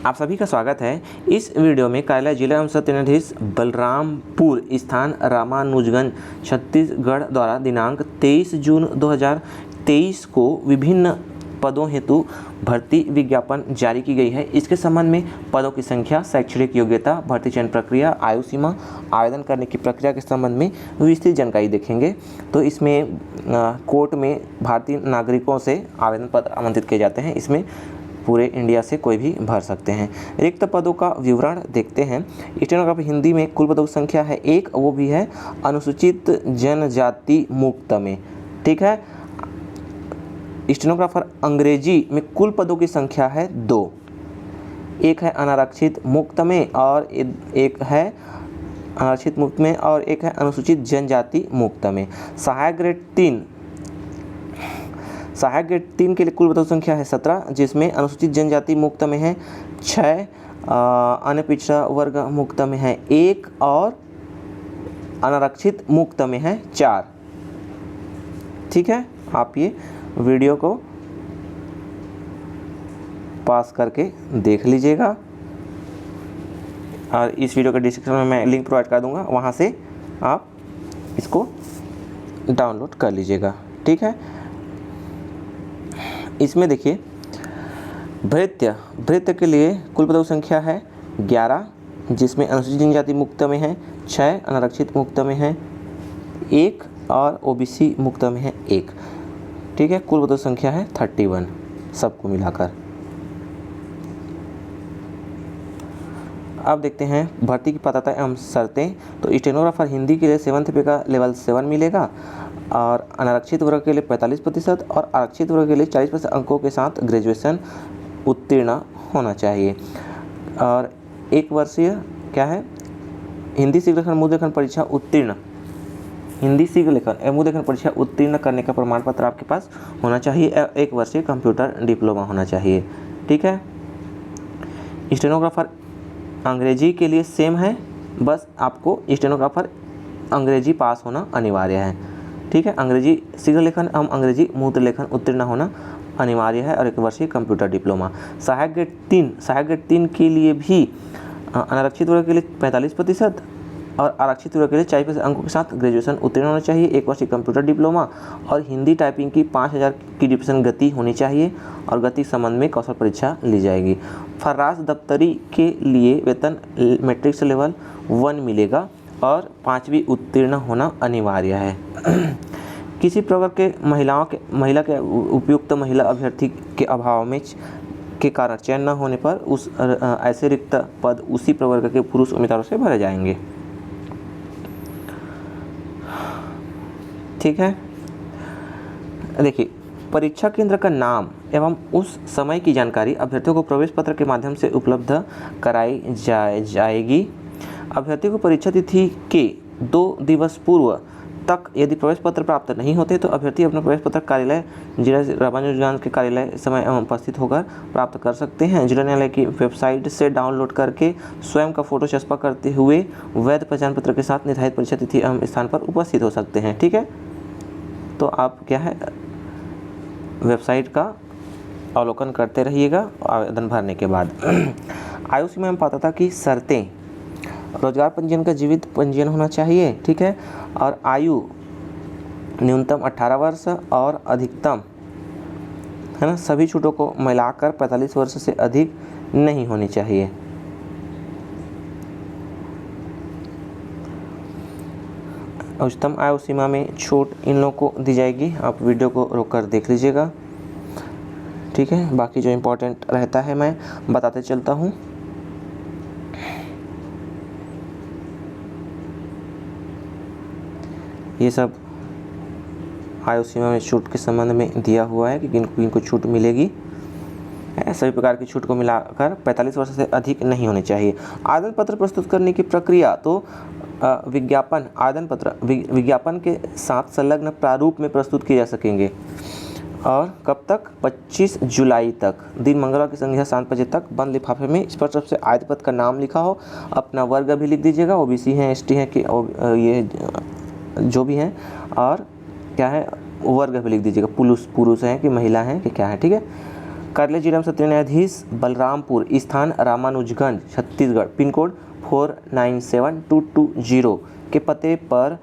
आप सभी का स्वागत है। इस वीडियो में कार्यालय जिला एवं सत्र न्यायाधीश बलरामपुर स्थान रामानुजगंज छत्तीसगढ़ द्वारा दिनांक 23 जून 2023 को विभिन्न पदों हेतु भर्ती विज्ञापन जारी की गई है। इसके संबंध में पदों की संख्या, शैक्षणिक योग्यता, भर्ती चयन प्रक्रिया, आयु सीमा, आवेदन करने की प्रक्रिया के संबंध में विस्तृत जानकारी देखेंगे। तो इसमें कोर्ट में भारतीय नागरिकों से आवेदन पत्र आमंत्रित किए जाते हैं। इसमें पूरे इंडिया से कोई भी भर सकते हैं। रिक्त पदों का विवरण देखते हैं। स्टेनोग्राफर हिंदी में कुल पदों की संख्या है 1, वो भी है अनुसूचित जनजाति मुक्त में। ठीक है। स्टेनोग्राफर अंग्रेजी में कुल पदों की संख्या है 2, एक है अनारक्षित मुक्त में और एक है आरक्षित मुक्त में और एक है अनुसूचित जनजाति मुक्त में। सहायक ग्रेड 3 के लिए कुल पदों की संख्या है 17, जिसमें अनुसूचित जनजाति मुक्त में है 6, अन्य पिछड़ा वर्ग मुक्त में है 1 और अनारक्षित मुक्त में है 4। ठीक है। आप ये वीडियो को पास करके देख लीजिएगा और इस वीडियो के डिस्क्रिप्शन में मैं लिंक प्रोवाइड कर दूंगा, वहाँ से आप इसको डाउनलोड कर लीजिएगा। ठीक है। इसमें देखिए भृत्य के लिए कुल पदों की संख्या है 11, जिसमें अनुसूचित जनजाति मुक्त में है 6, अनारक्षित मुक्त में है 1 और ओबीसी मुक्त में है 1। ठीक है। कुल पदों की संख्या है 31 सबको मिलाकर। अब देखते हैं भर्ती की पात्रता एवं शर्तें। तो स्टेनोग्राफर हिंदी के लिए 7th पे का लेवल 7 मिलेगा और अनारक्षित वर्ग के लिए 45% और आरक्षित वर्ग के लिए 40% अंकों के साथ ग्रेजुएशन उत्तीर्ण होना चाहिए। और 1 वर्षीय क्या है, हिंदी शीघ्र लेखन मुद्र लेखन परीक्षा उत्तीर्ण, हिंदी शीघ्र लेखन एवं मुद्र लेखन परीक्षा उत्तीर्ण करने का प्रमाण पत्र आपके पास होना चाहिए। 1 वर्षीय कंप्यूटर डिप्लोमा होना चाहिए। ठीक है। स्टेनोग्राफर अंग्रेजी के लिए सेम है, बस आपको स्टेनोग्राफर अंग्रेजी पास होना अनिवार्य है। ठीक है। अंग्रेजी शीघ्र लेखन एवं अंग्रेजी मुद्र लेखन उत्तीर्ण होना अनिवार्य है और 1 वर्षीय कंप्यूटर डिप्लोमा। सहायक ग्रेड 3 के लिए भी अनारक्षित वर्ग के लिए 45% और आरक्षित वर्ग के लिए 40% अंकों के साथ ग्रेजुएशन उत्तीर्ण होना चाहिए। 1 वर्षीय कंप्यूटर डिप्लोमा और हिंदी टाइपिंग की 5000 की डिप्शन गति होनी चाहिए और गति संबंध में कौशल परीक्षा ली जाएगी। फर्राश दफ्तरी के लिए वेतन मैट्रिक से लेवल 1 मिलेगा और 5वीं उत्तीर्ण होना अनिवार्य है। किसी प्रकार के महिला के उपयुक्त महिला अभ्यर्थी के अभाव में के कारण चयन न होने पर उस ऐसे रिक्त पद उसी प्रवर्ग के पुरुष उम्मीदवारों से भरे जाएंगे। ठीक है। देखिए, परीक्षा केंद्र का नाम एवं उस समय की जानकारी अभ्यर्थियों को प्रवेश पत्र के माध्यम से उपलब्ध कराई जाएगी। अभ्यर्थी को परीक्षा तिथि के 2 दिवस पूर्व तक यदि प्रवेश पत्र प्राप्त नहीं होते तो अभ्यर्थी अपना प्रवेश पत्र कार्यालय जिला रामानुजगंज के कार्यालय समय उपस्थित होकर प्राप्त कर सकते हैं। जिला न्यायालय की वेबसाइट से डाउनलोड करके स्वयं का फोटो चस्पा करते हुए वैध पहचान पत्र के साथ निर्धारित परीक्षा तिथि एवं स्थान पर उपस्थित हो सकते हैं। ठीक है। तो आप क्या है, वेबसाइट का अवलोकन करते रहिएगा आवेदन भरने के बाद। आयु सीमा एवं पात्रता की शर्तें। रोजगार पंजीयन का जीवित पंजीयन होना चाहिए। ठीक है। और आयु न्यूनतम 18 वर्ष और अधिकतम, है ना, सभी छूटों को मिलाकर 45 वर्ष से अधिक नहीं होनी चाहिए। उच्चतम आयु सीमा में छूट इन लोगों को दी जाएगी। आप वीडियो को रोककर देख लीजिएगा। ठीक है। बाकी जो इम्पोर्टेंट रहता है मैं बताते चलता हूँ। ये सब आयु सीमा में छूट के संबंध में दिया हुआ है कि किनको छूट मिलेगी। सभी प्रकार की छूट को मिलाकर 45 वर्ष से अधिक नहीं होनी चाहिए। आवेदन पत्र प्रस्तुत करने की प्रक्रिया। तो आवेदन पत्र विज्ञापन के साथ संलग्न प्रारूप में प्रस्तुत किए जा सकेंगे और कब तक, 25 जुलाई तक, दिन मंगलवार की संध्या 7 बजे तक बंद लिफाफे में स्पष्ट रूप से आवेदन पत्र का नाम लिखा हो, अपना वर्ग भी लिख दीजिएगा, ओबीसी हैं, एसटी हैं कि ये जो भी हैं, और क्या है वर्ग भी लिख दीजिएगा, पुरुष हैं कि महिला हैं कि क्या है। ठीक है। कार्यालय जिला में सत्र न्यायाधीश बलरामपुर, स्थान रामानुजगंज, छत्तीसगढ़, पिन कोड 497220 के पते पर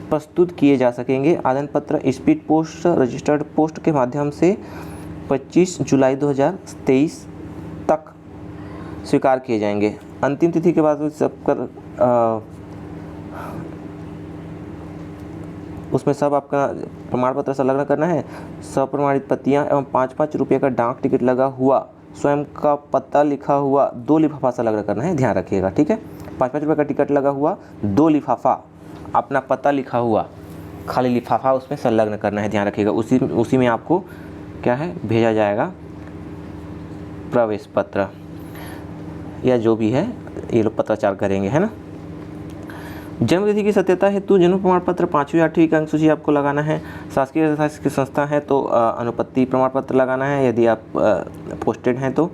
प्रस्तुत किए जा सकेंगे। आवेदन पत्र स्पीड पोस्ट, रजिस्टर्ड पोस्ट के माध्यम से 25 जुलाई 2023 तक स्वीकार किए जाएंगे। अंतिम तिथि के बाद सब कर उसमें सब आपका प्रमाण पत्र संलग्न करना है। सप्रमाणित प्रतियाँ एवं 5-5 रुपये का डाक टिकट लगा हुआ स्वयं का पता लिखा हुआ 2 लिफाफा संलग्न करना है, ध्यान रखिएगा, ठीक है। 5-5 रुपये का टिकट लगा हुआ 2 लिफाफा अपना पता लिखा हुआ खाली लिफाफा उसमें संलग्न करना है, ध्यान रखिएगा। उसी में आपको क्या है भेजा जाएगा प्रवेश पत्र या जो भी है ये लोग पत्राचार करेंगे, है ना। जन्मतिथि की सत्यता हेतु जन्म प्रमाण पत्र 5वीं 8वीं का अंक सूची आपको लगाना है। शासकीय शासकीय संस्था है तो अनुपत्ति प्रमाण पत्र लगाना है, यदि आप पोस्टेड हैं तो।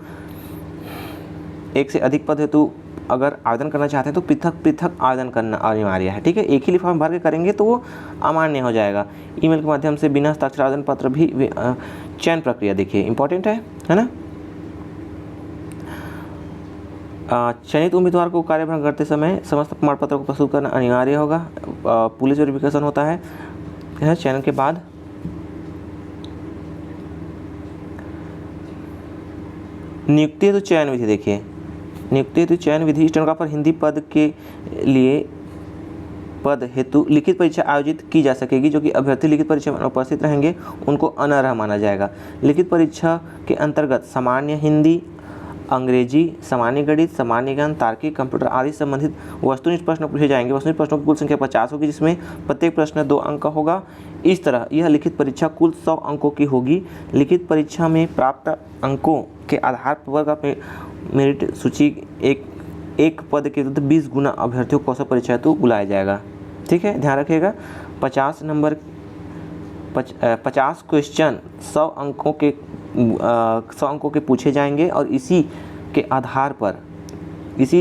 एक से अधिक पद हेतु अगर आवेदन करना चाहते हैं तो पृथक पृथक आवेदन करना अनिवार्य है, ठीक है। एक ही लिफाफा भर के करेंगे तो वो अमान्य हो जाएगा। ईमेल के माध्यम से बिना हस्ताक्षर आवेदन पत्र भी चयन प्रक्रिया देखिए इंपॉर्टेंट है ना। चयनित उम्मीदवार को कार्यभार करते समय समस्त प्रमाण पत्र को प्रस्तुत करना अनिवार्य होगा। पुलिस वेरिफिकेशन होता है चयन के बाद। नियुक्ति हेतु चयन विधि देखिए, नियुक्ति हेतु चयन विधि स्टेनोग्राफर हिंदी पद के लिए पद हेतु लिखित परीक्षा आयोजित की जा सकेगी। जो कि अभ्यर्थी लिखित परीक्षा में उपस्थित रहेंगे उनको अनर्ह माना जाएगा। लिखित परीक्षा के अंतर्गत सामान्य हिंदी, अंग्रेजी, सामान्य गणित, सामान्य ज्ञान, तार्किक, कंप्यूटर आदि संबंधित वस्तुनिष्ठ प्रश्न पूछे जाएंगे। वस्तुनिष्ठ प्रश्नों की कुल संख्या 50 होगी, जिसमें प्रत्येक प्रश्न 2 अंक का होगा। इस तरह यह लिखित परीक्षा कुल 100 अंकों की होगी। लिखित परीक्षा में प्राप्त अंकों के आधार पर वर्ग मेरिट सूची एक पद के 20 गुना अभ्यर्थियों को कौशल परीक्षा हेतु बुलाया जाएगा, ठीक है, ध्यान रखिएगा। 50 क्वेश्चन 100 अंकों के पूछे जाएंगे और इसी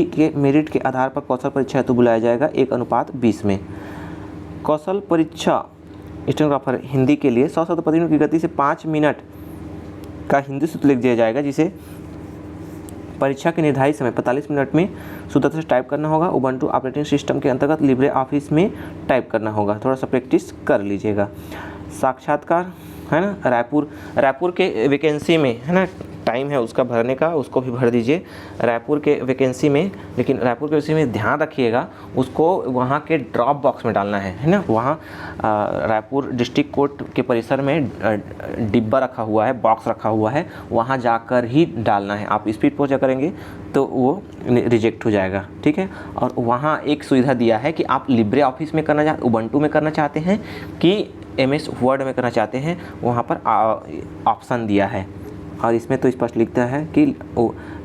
के मेरिट के आधार पर कौशल परीक्षा हेतु बुलाया जाएगा 1:20 में। कौशल परीक्षा स्टेनोग्राफर हिंदी के लिए 100 शब्द प्रति मिनट की गति से 5 मिनट का हिंदी सूत्र लिख दिया जाएगा, जिसे परीक्षा के निर्धारित समय 45 मिनट में शुद्धता से टाइप करना होगा। उबंटू ऑपरेटिंग सिस्टम के अंतर्गत लिब्रे ऑफिस में टाइप करना होगा, थोड़ा सा प्रैक्टिस कर लीजिएगा। साक्षात्कार है ना, रायपुर के वैकेंसी में है ना, टाइम है उसका भरने का, उसको भी भर दीजिए रायपुर के वैकेंसी में। लेकिन रायपुर के वैकेंसी में ध्यान रखिएगा उसको वहाँ के ड्रॉप बॉक्स में डालना है ना। वहाँ रायपुर डिस्ट्रिक्ट कोर्ट के परिसर में डिब्बा रखा हुआ है, बॉक्स रखा हुआ है, वहाँ जाकर ही डालना है। आप स्पीड पोस्ट करेंगे तो वो रिजेक्ट हो जाएगा, ठीक है। और वहाँ एक सुविधा दिया है कि आप लिब्रे ऑफिस में करना उबंटू में करना चाहते हैं कि MS वर्ड में करना चाहते हैं, वहाँ पर ऑप्शन दिया है और इसमें तो स्पष्ट लिखता है कि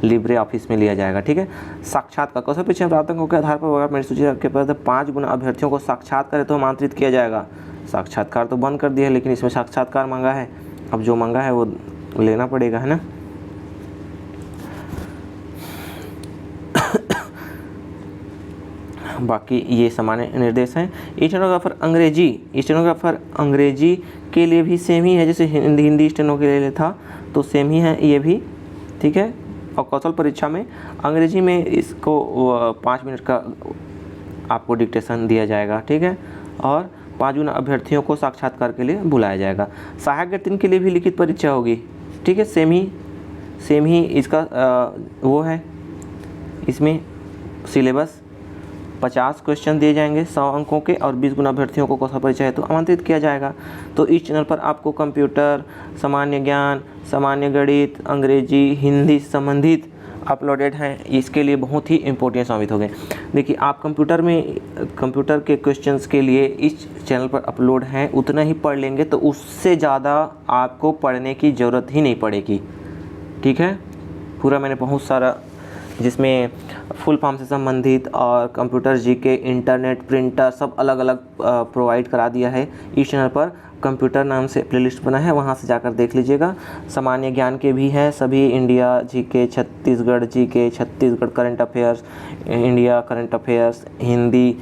लिब्रे ऑफिस में लिया जाएगा, ठीक है। साक्षात्कार कौशल परीक्षा प्राप्त अंकों के आधार पर मेरी सूची के पद 5 गुना अभ्यर्थियों को साक्षात्कार तो आमंत्रित किया जाएगा। साक्षात्कार तो बंद कर दिया है, लेकिन इसमें साक्षात्कार मांगा है, अब जो मांगा है वो लेना पड़ेगा, है ना। बाकी ये सामान्य निर्देश हैं। स्टेनोग्राफर अंग्रेजी के लिए भी सेम ही है, जैसे हिंदी स्टेनो के लिए था तो सेम ही है ये भी, ठीक है। और कौशल परीक्षा में अंग्रेजी में इसको 5 मिनट का आपको डिक्टेशन दिया जाएगा, ठीक है। और 5 गुना अभ्यर्थियों को साक्षात्कार के लिए बुलाया जाएगा। सहायक गणित के लिए भी लिखित परीक्षा होगी, ठीक है, सेम ही इसका वो है, इसमें सिलेबस 50 क्वेश्चन दिए जाएंगे 100 अंकों के और 20 गुना अभ्यर्थियों को कौशल परीक्षा हेतु आमंत्रित किया जाएगा। तो इस चैनल पर आपको कंप्यूटर, सामान्य ज्ञान, सामान्य गणित, अंग्रेजी, हिंदी संबंधित अपलोडेड हैं। इसके लिए बहुत ही इम्पोर्टेंट साबित हो गए। देखिए आप कंप्यूटर के क्वेश्चंस के लिए इस चैनल पर अपलोड हैं, उतना ही पढ़ लेंगे तो उससे ज़्यादा आपको पढ़ने की ज़रूरत ही नहीं पड़ेगी, ठीक है। पूरा मैंने बहुत सारा जिसमें फुल फॉर्म से संबंधित और कंप्यूटर जीके, इंटरनेट, प्रिंटर सब अलग अलग प्रोवाइड करा दिया है। इस चैनल पर कंप्यूटर नाम से प्लेलिस्ट बना है, वहाँ से जाकर देख लीजिएगा। सामान्य ज्ञान के भी हैं सभी, India GK, Chhattisgarh GK, Chhattisgarh current affairs, India current affairs, Hindi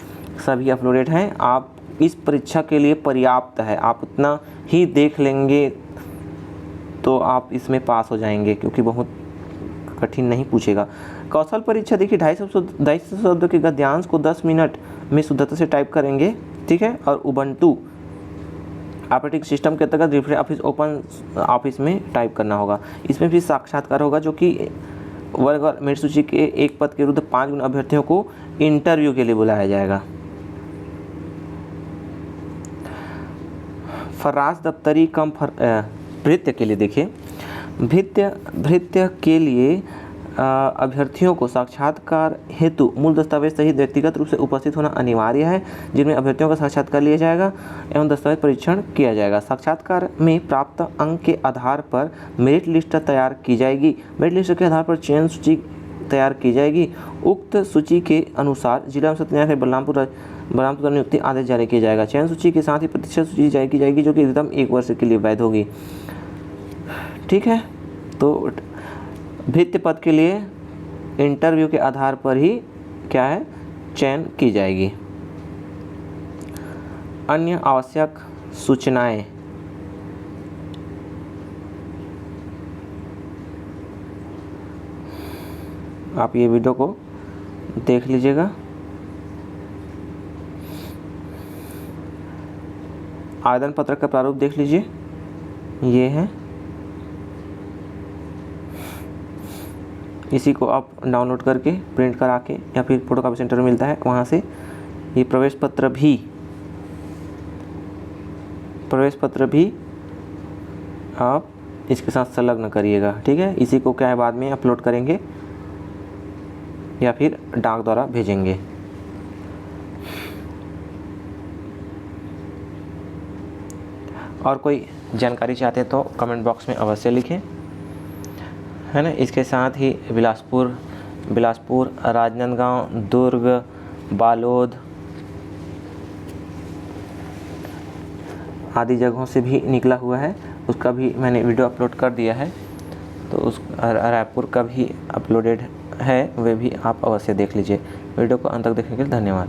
सभी अपलोडेड हैं। आप इस परीक्षा के लिए पर्याप्त है, आप उतना ही देख लेंगे तो आप इसमें पास हो जाएंगे, क्योंकि बहुत कठिन नहीं पूछेगा। कौशल परीक्षा देखिए 250 शब्द के गद्यांश को 10 मिनट में शुद्धता से टाइप करेंगे, ठीक है। और उबंटू ऑपरेटिंग सिस्टम के अंतर्गत लिब्रे ऑफिस ओपन ऑफिस में टाइप करना होगा। इसमें भी साक्षात्कार होगा, जो कि वर्ग और मेरिट सूची के एक पद के विरुद्ध 5 गुण अभ्यर्थियों को इंटरव्यू के लिए बुलाया जाएगा। फर्राश दफ्तरी कम भृत्य के लिए देखिए, भृत्य के लिए अभ्यर्थियों को साक्षात्कार हेतु मूल दस्तावेज सहित व्यक्तिगत रूप से उपस्थित होना अनिवार्य है, जिनमें अभ्यर्थियों का साक्षात्कार लिया जाएगा एवं दस्तावेज परीक्षण किया जाएगा। साक्षात्कार में प्राप्त अंक के आधार पर मेरिट लिस्ट तैयार की जाएगी। मेरिट लिस्ट के आधार पर चयन सूची तैयार की जाएगी। उक्त सूची के अनुसार जिला एवं सत्र न्यायालय बलरामपुर द्वारा नियुक्ति आदेश जारी किया जाएगा। चयन सूची के साथ ही प्रतिशत सूची जारी की जाएगी, जो कि एकदम 1 वर्ष के लिए वैध होगी, ठीक है। तो भृत्य पद के लिए इंटरव्यू के आधार पर ही क्या है, चयन की जाएगी। अन्य आवश्यक सूचनाएं, आप ये वीडियो को देख लीजिएगा। आवेदन पत्र का प्रारूप देख लीजिए, ये है। इसी को आप डाउनलोड करके प्रिंट करा के या फिर फोटोकॉपी सेंटर में मिलता है, वहाँ से ये प्रवेश पत्र भी आप इसके साथ संलग्न करिएगा, ठीक है। इसी को क्या है, बाद में अपलोड करेंगे या फिर डाक द्वारा भेजेंगे। और कोई जानकारी चाहते हैं तो कमेंट बॉक्स में अवश्य लिखें, है ना। इसके साथ ही बिलासपुर, राजनांदगांव, दुर्ग, बालोद आदि जगहों से भी निकला हुआ है, उसका भी मैंने वीडियो अपलोड कर दिया है। तो उस रायपुर का भी अपलोडेड है, वे भी आप अवश्य देख लीजिए। वीडियो को अंत तक देखने के लिए धन्यवाद।